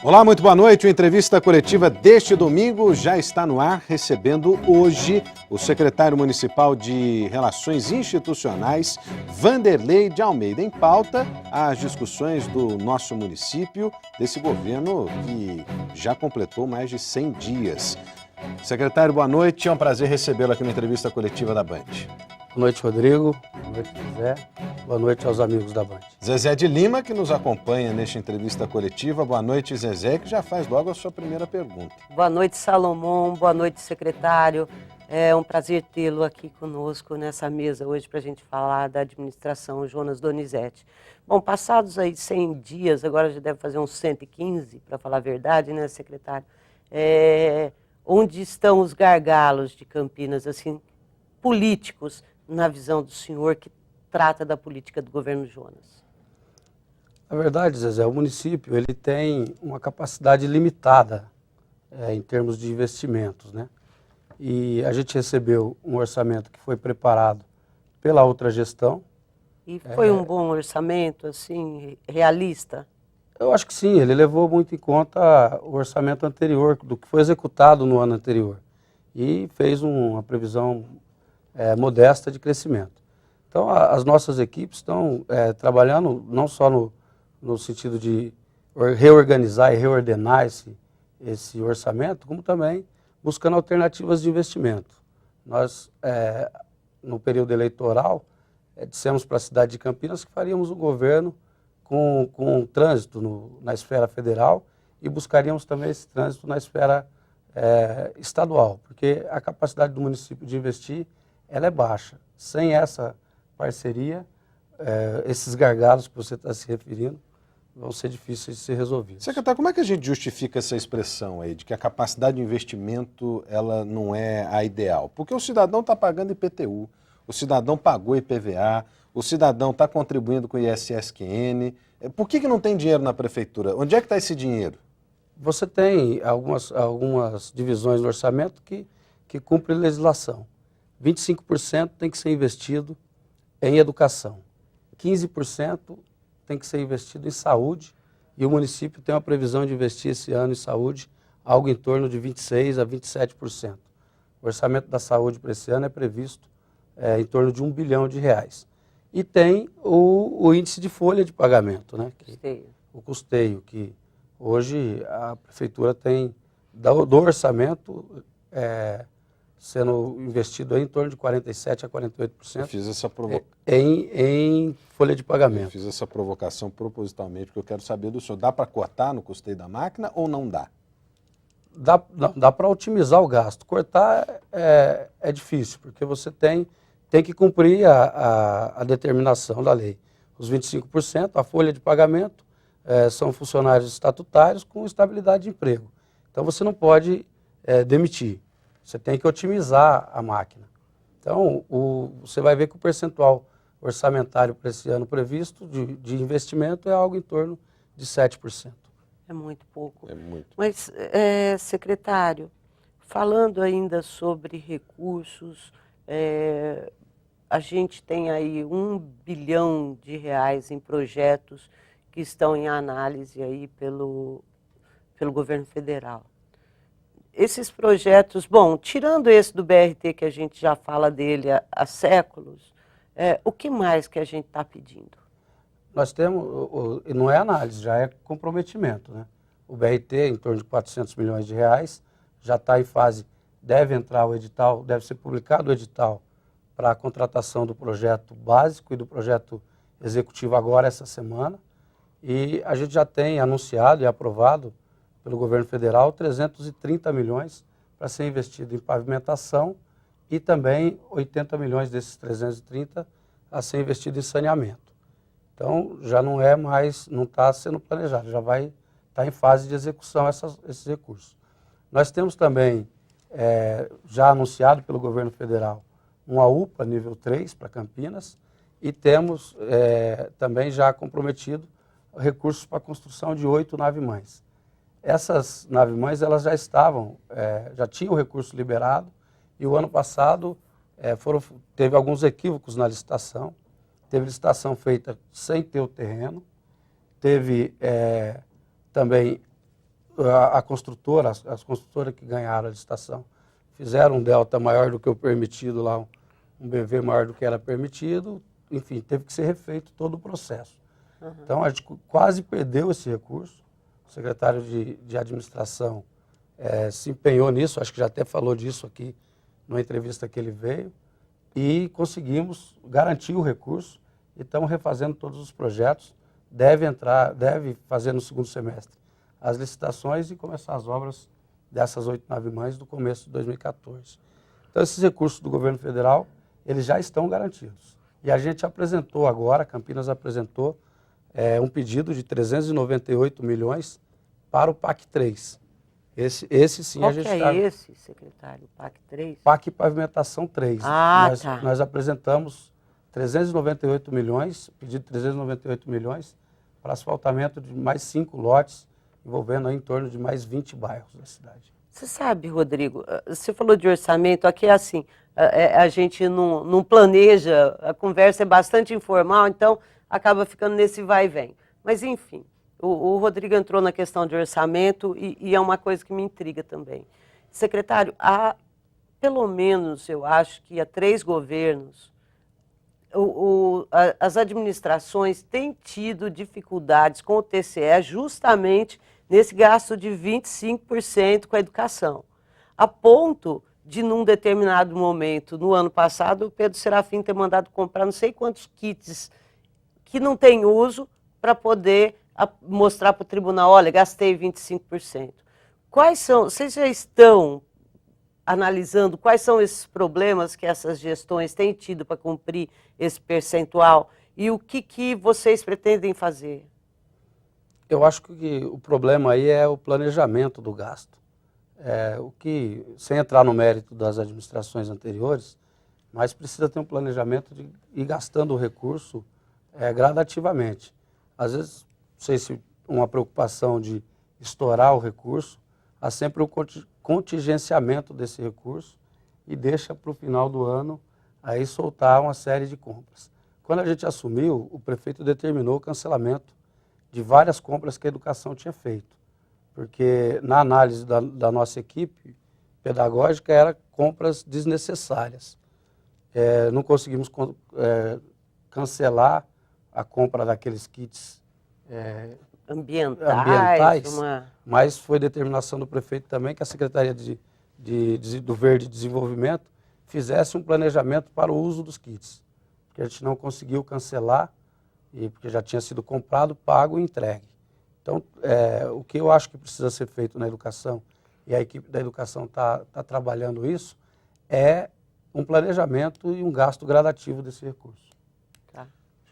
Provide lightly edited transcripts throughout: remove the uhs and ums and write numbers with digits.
Olá, muito boa noite. A entrevista coletiva deste domingo já está no ar, recebendo hoje o secretário municipal de Relações Institucionais, Vanderlei de Almeida. Em pauta, as discussões do nosso município, desse governo que já completou mais de 100 dias. Secretário, boa noite. É um prazer recebê-lo aqui na entrevista coletiva da Band. Boa noite, Rodrigo. Boa noite, Zé. Boa noite aos amigos da Band. Zezé de Lima, que nos acompanha nesta entrevista coletiva. Boa noite, Zezé, que já faz logo a sua primeira pergunta. Boa noite, Salomão. Boa noite, secretário. É um prazer tê-lo aqui conosco nessa mesa hoje para a gente falar da administração Jonas Donizete. Bom, passados aí 100 dias, agora já deve fazer uns 115, para falar a verdade, né, secretário? Onde estão os gargalos de Campinas, assim, políticos, na visão do senhor que trata da política do governo Jonas? Na verdade, Zezé, o município ele tem uma capacidade limitada em termos de investimentos, né? E a gente recebeu um orçamento que foi preparado pela outra gestão. E foi um bom orçamento, assim, realista? Eu acho que sim, ele levou muito em conta o orçamento anterior, do que foi executado no ano anterior. E fez uma previsão modesta de crescimento. Então, as nossas equipes estão trabalhando não só no sentido de reorganizar e reordenar esse orçamento, como também buscando alternativas de investimento. Nós, no período eleitoral, dissemos para a cidade de Campinas que faríamos um governo com um trânsito na esfera federal e buscaríamos também esse trânsito na esfera estadual, porque a capacidade do município de investir ela é baixa. Sem essa parceria, esses gargalos que você está se referindo vão ser difíceis de ser resolvidos. Secretário, como é que a gente justifica essa expressão aí, de que a capacidade de investimento ela não é a ideal? Porque o cidadão está pagando IPTU, o cidadão pagou IPVA, o cidadão está contribuindo com o ISSQN. Por que não tem dinheiro na prefeitura? Onde é que está esse dinheiro? Você tem algumas divisões no orçamento que cumprem legislação. 25% tem que ser investido em educação, 15% tem que ser investido em saúde e o município tem uma previsão de investir esse ano em saúde algo em torno de 26% a 27%. O orçamento da saúde para esse ano é previsto em torno de R$1 bilhão. E tem o índice de folha de pagamento, né? O custeio, que hoje a prefeitura tem do orçamento sendo investido aí em torno de 47% a 48% Eu fiz essa em folha de pagamento. Eu fiz essa provocação propositalmente, porque eu quero saber do senhor. Dá para cortar no custeio da máquina ou não dá? Dá para otimizar o gasto. Cortar é difícil, porque você tem que cumprir a determinação da lei. Os 25%, a folha de pagamento, são funcionários estatutários com estabilidade de emprego. Então você não pode demitir. Você tem que otimizar a máquina. Então, você vai ver que o percentual orçamentário para esse ano previsto de investimento é algo em torno de 7%. É muito pouco. É muito. Mas, secretário, falando ainda sobre recursos, a gente tem aí R$1 bilhão em projetos que estão em análise aí pelo governo federal. Esses projetos, bom, tirando esse do BRT, que a gente já fala dele há séculos, o que mais que a gente está pedindo? Nós temos, não é análise, já é comprometimento, né? O BRT, em torno de R$400 milhões, já está em fase, deve entrar o edital, deve ser publicado o edital para a contratação do projeto básico e do projeto executivo agora, essa semana. E a gente já tem anunciado e aprovado pelo governo federal, 330 milhões para ser investido em pavimentação e também 80 milhões desses 330 a ser investido em saneamento. Então, já não é mais, não está sendo planejado, já vai estar em fase de execução esses recursos. Nós temos também, já anunciado pelo governo federal, uma UPA nível 3 para Campinas e temos também já comprometido recursos para a construção de 8 nave-mães. Essas nave-mães, elas já já tinham o recurso liberado e o ano passado teve alguns equívocos na licitação. Teve licitação feita sem ter o terreno, teve também a construtora, as construtoras que ganharam a licitação, fizeram um delta maior do que o permitido lá, um BV maior do que era permitido, enfim, teve que ser refeito todo o processo. Então, a gente quase perdeu esse recurso. O secretário de administração se empenhou nisso, acho que já até falou disso aqui numa entrevista que ele veio, e conseguimos garantir o recurso e estamos refazendo todos os projetos. Deve fazer no segundo semestre as licitações e começar as obras dessas 8 nave-mães do começo de 2014. Então, esses recursos do governo federal, eles já estão garantidos. E a gente apresentou agora, Campinas apresentou um pedido de 398 milhões para o PAC 3. Esse sim Qual a gente que é esse, secretário? PAC 3? PAC Pavimentação 3. Ah, Nós apresentamos 398 milhões, pedido de 398 milhões para asfaltamento de mais 5 lotes, envolvendo aí em torno de mais 20 bairros da cidade. Você sabe, Rodrigo, você falou de orçamento, aqui é assim, a gente não planeja, a conversa é bastante informal, então acaba ficando nesse vai e vem. Mas, enfim, o Rodrigo entrou na questão de orçamento e é uma coisa que me intriga também. Secretário, pelo menos, eu acho que há 3 governos, as administrações têm tido dificuldades com o TCE justamente nesse gasto de 25% com a educação. A ponto de, num determinado momento, no ano passado, o Pedro Serafim ter mandado comprar não sei quantos kits que não tem uso para poder mostrar para o tribunal, olha, gastei 25%. Vocês já estão analisando quais são esses problemas que essas gestões têm tido para cumprir esse percentual e o que vocês pretendem fazer? Eu acho que o problema aí é o planejamento do gasto. Sem entrar no mérito das administrações anteriores, mas precisa ter um planejamento de ir gastando o recurso gradativamente. Às vezes, não sei se uma preocupação de estourar o recurso, há sempre o contingenciamento desse recurso e deixa para o final do ano aí soltar uma série de compras. Quando a gente assumiu, o prefeito determinou o cancelamento de várias compras que a educação tinha feito, porque na análise da nossa equipe pedagógica eram compras desnecessárias. Não conseguimos cancelar a compra daqueles kits ambientais, mas foi determinação do prefeito também que a Secretaria do Verde e Desenvolvimento fizesse um planejamento para o uso dos kits, porque a gente não conseguiu cancelar, porque já tinha sido comprado, pago e entregue. Então, o que eu acho que precisa ser feito na educação, e a equipe da educação está trabalhando isso, é um planejamento e um gasto gradativo desse recurso.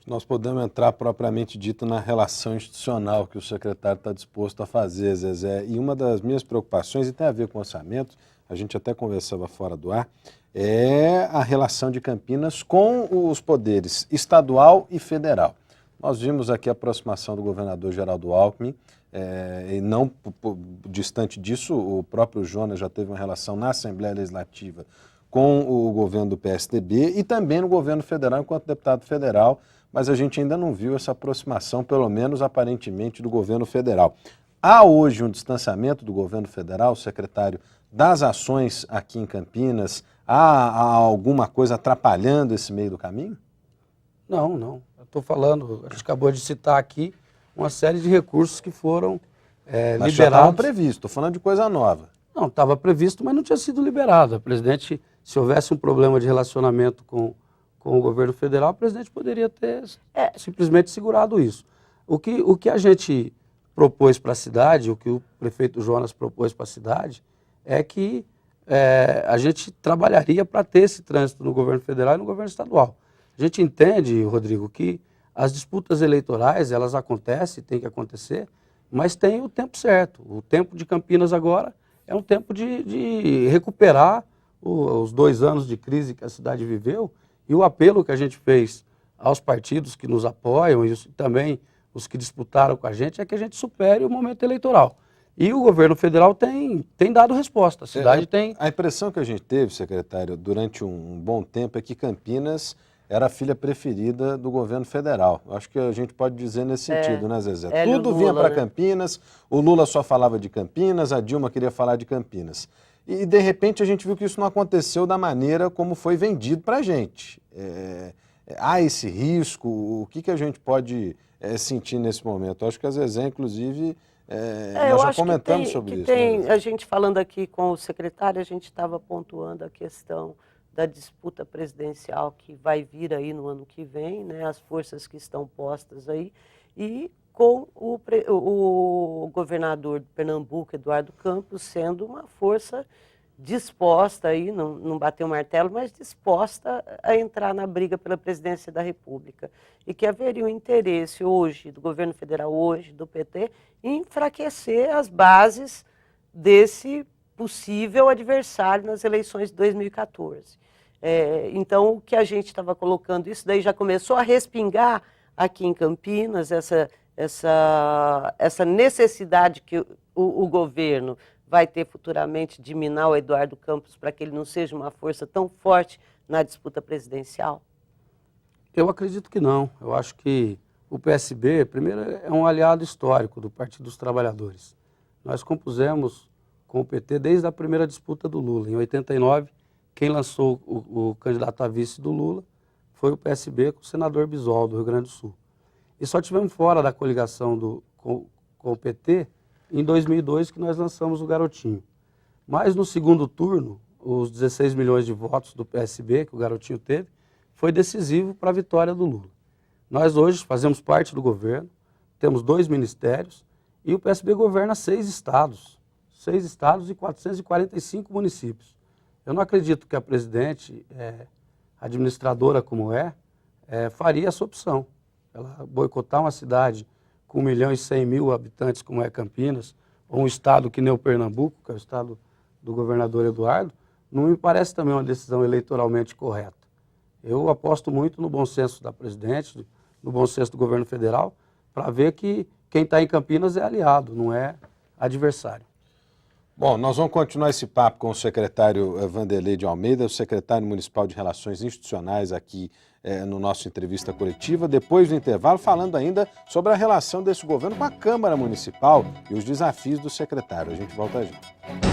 Nós podemos entrar propriamente dito na relação institucional que o secretário está disposto a fazer, Zezé. E uma das minhas preocupações, e tem a ver com orçamento, a gente até conversava fora do ar, é a relação de Campinas com os poderes estadual e federal. Nós vimos aqui a aproximação do governador Geraldo Alckmin, e não distante disso, o próprio Jonas já teve uma relação na Assembleia Legislativa com o governo do PSDB e também no governo federal enquanto deputado federal, mas a gente ainda não viu essa aproximação, pelo menos aparentemente, do governo federal. Há hoje um distanciamento do governo federal, secretário, das ações aqui em Campinas? Há alguma coisa atrapalhando esse meio do caminho? Não. Eu estou falando, a gente acabou de citar aqui uma série de recursos que foram Mas liberados. já estava previsto, estou falando de coisa nova. Não, estava previsto, mas não tinha sido liberado. O presidente, se houvesse um problema de relacionamento com o governo federal, o presidente poderia ter simplesmente segurado isso. O que a gente propôs para a cidade, o que o prefeito Jonas propôs para a cidade, é que a gente trabalharia para ter esse trânsito no governo federal e no governo estadual. A gente entende, Rodrigo, que as disputas eleitorais, elas acontecem, tem que acontecer, mas tem o tempo certo. O tempo de Campinas agora é um tempo de recuperar os 2 anos de crise que a cidade viveu. E o apelo que a gente fez aos partidos que nos apoiam e também os que disputaram com a gente é que a gente supere o momento eleitoral. E o governo federal tem dado resposta. A cidade tem... A impressão que a gente teve, secretário, durante um bom tempo é que Campinas era a filha preferida do governo federal. Acho que a gente pode dizer nesse sentido, né, Zezé? Tudo Lula, vinha para né? Campinas, o Lula só falava de Campinas, a Dilma queria falar de Campinas. E, de repente, a gente viu que isso não aconteceu da maneira como foi vendido para a gente. Há esse risco? O que a gente pode sentir nesse momento? Acho que a Zezé, inclusive, nós já comentamos sobre isso. Né, a gente falando aqui com o secretário, a gente estava pontuando a questão da disputa presidencial que vai vir aí no ano que vem, né, as forças que estão postas aí, e com o governador de Pernambuco, Eduardo Campos, sendo uma força disposta aí, não bateu o martelo, mas disposta a entrar na briga pela presidência da República. E que haveria um interesse hoje, do governo federal hoje, do PT, em enfraquecer as bases desse possível adversário nas eleições de 2014. Então, o que a gente estava colocando, isso daí já começou a respingar aqui em Campinas, essa necessidade que o governo vai ter futuramente de minar o Eduardo Campos para que ele não seja uma força tão forte na disputa presidencial? Eu acredito que não. Eu acho que o PSB, primeiro, é um aliado histórico do Partido dos Trabalhadores. Nós compusemos com o PT desde a primeira disputa do Lula. Em 89, quem lançou o candidato a vice do Lula foi o PSB com o senador Bisol, do Rio Grande do Sul. E só tivemos fora da coligação com o PT em 2002 que nós lançamos o Garotinho. Mas no segundo turno, os 16 milhões de votos do PSB que o Garotinho teve, foi decisivo para a vitória do Lula. Nós hoje fazemos parte do governo, temos 2 ministérios e o PSB governa 6 estados e 445 municípios. Eu não acredito que a presidente, administradora como faria essa opção. Ela boicotar uma cidade com 1.100.000 habitantes como é Campinas, ou um estado que nem o Pernambuco, que é o estado do governador Eduardo, não me parece também uma decisão eleitoralmente correta. Eu aposto muito no bom senso da presidente, no bom senso do governo federal, para ver que quem está em Campinas é aliado, não é adversário. Bom, nós vamos continuar esse papo com o secretário Vanderlei de Almeida, o secretário municipal de Relações Institucionais aqui no nosso entrevista coletiva, depois do intervalo, falando ainda sobre a relação desse governo com a Câmara Municipal e os desafios do secretário. A gente volta já.